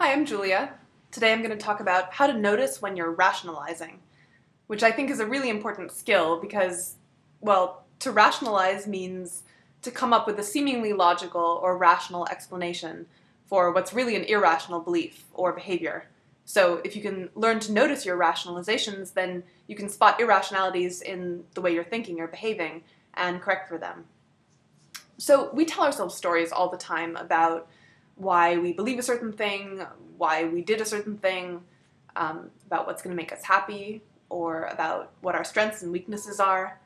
Hi, I'm Julia. Today I'm going to talk about how to notice when you're rationalizing, which I think is a really important skill because, well, to rationalize means to come up with a seemingly logical or rational explanation for what's really an irrational belief or behavior. So if you can learn to notice your rationalizations, then you can spot irrationalities in the way you're thinking or behaving and correct for them. So we tell ourselves stories all the time about why we believe a certain thing, why we did a certain thing, about what's going to make us happy, or about what our strengths and weaknesses are.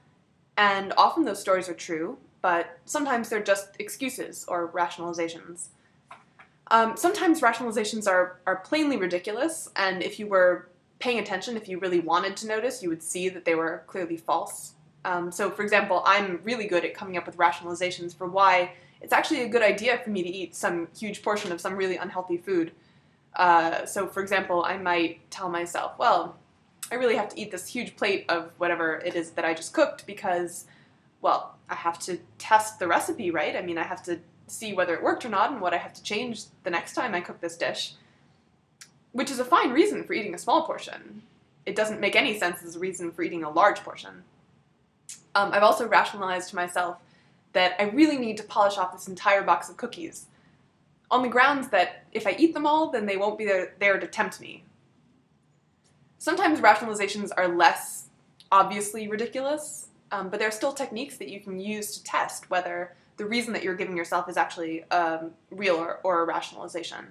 And often those stories are true, but sometimes they're just excuses or rationalizations. Sometimes rationalizations are plainly ridiculous, and if you were paying attention, if you really wanted to notice, you would see that they were clearly false. So for example, I'm really good at coming up with rationalizations for why it's actually a good idea for me to eat some huge portion of some really unhealthy food. So for example, I might tell myself, well, I really have to eat this huge plate of whatever it is that I just cooked because, well, I have to test the recipe, right? I mean, I have to see whether it worked or not and what I have to change the next time I cook this dish, which is a fine reason for eating a small portion. It doesn't make any sense as a reason for eating a large portion. I've also rationalized to myself that I really need to polish off this entire box of cookies, on the grounds that if I eat them all, then they won't be there to tempt me. Sometimes rationalizations are less obviously ridiculous, but there are still techniques that you can use to test whether the reason that you're giving yourself is actually real or a rationalization.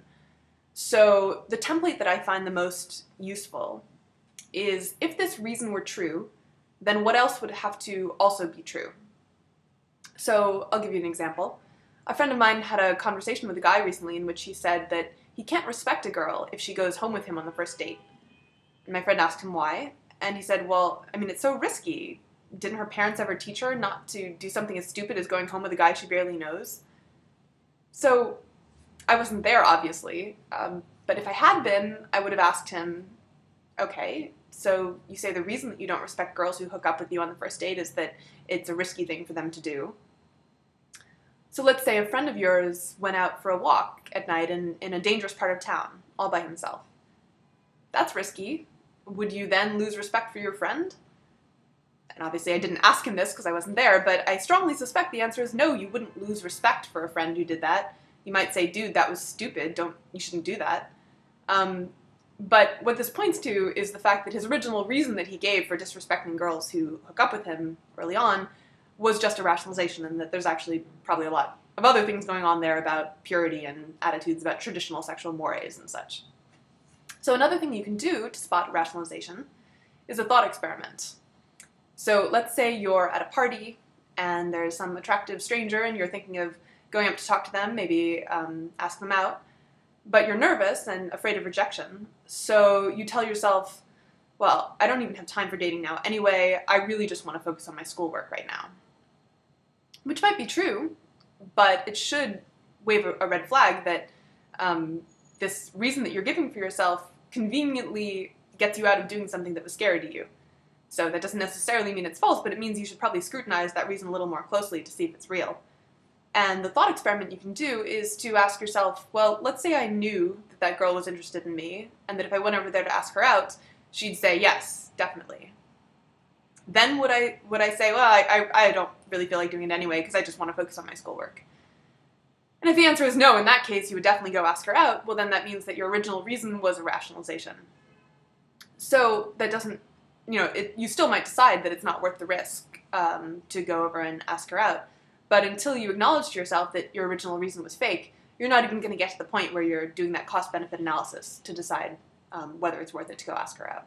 So the template that I find the most useful is, if this reason were true, then what else would have to also be true? So I'll give you an example. A friend of mine had a conversation with a guy recently in which he said that he can't respect a girl if she goes home with him on the first date. And my friend asked him why, and he said, well, I mean, it's so risky. Didn't her parents ever teach her not to do something as stupid as going home with a guy she barely knows? So I wasn't there, obviously, but if I had been, I would have asked him, okay, so you say the reason that you don't respect girls who hook up with you on the first date is that it's a risky thing for them to do. So let's say a friend of yours went out for a walk at night in a dangerous part of town, all by himself. That's risky. Would you then lose respect for your friend? And obviously I didn't ask him this because I wasn't there, but I strongly suspect the answer is no, you wouldn't lose respect for a friend who did that. You might say, dude, that was stupid, you shouldn't do that. But what this points to is the fact that his original reason that he gave for disrespecting girls who hook up with him early on was just a rationalization, and that there's actually probably a lot of other things going on there about purity and attitudes about traditional sexual mores and such. So another thing you can do to spot rationalization is a thought experiment. So let's say you're at a party and there's some attractive stranger and you're thinking of going up to talk to them, maybe ask them out, but you're nervous and afraid of rejection. So you tell yourself, well, I don't even have time for dating now anyway, I really just want to focus on my schoolwork right now. Which might be true, but it should wave a red flag that this reason that you're giving for yourself conveniently gets you out of doing something that was scary to you. So that doesn't necessarily mean it's false, but it means you should probably scrutinize that reason a little more closely to see if it's real. And the thought experiment you can do is to ask yourself, well, let's say I knew that that girl was interested in me, and that if I went over there to ask her out, she'd say yes, definitely. Then would I say, well, I don't really feel like doing it anyway because I just want to focus on my schoolwork? And if the answer is no, in that case, you would definitely go ask her out, well, then that means that your original reason was a rationalization. So that doesn't, you still might decide that it's not worth the risk to go over and ask her out. But until you acknowledge to yourself that your original reason was fake, you're not even going to get to the point where you're doing that cost-benefit analysis to decide whether it's worth it to go ask her out.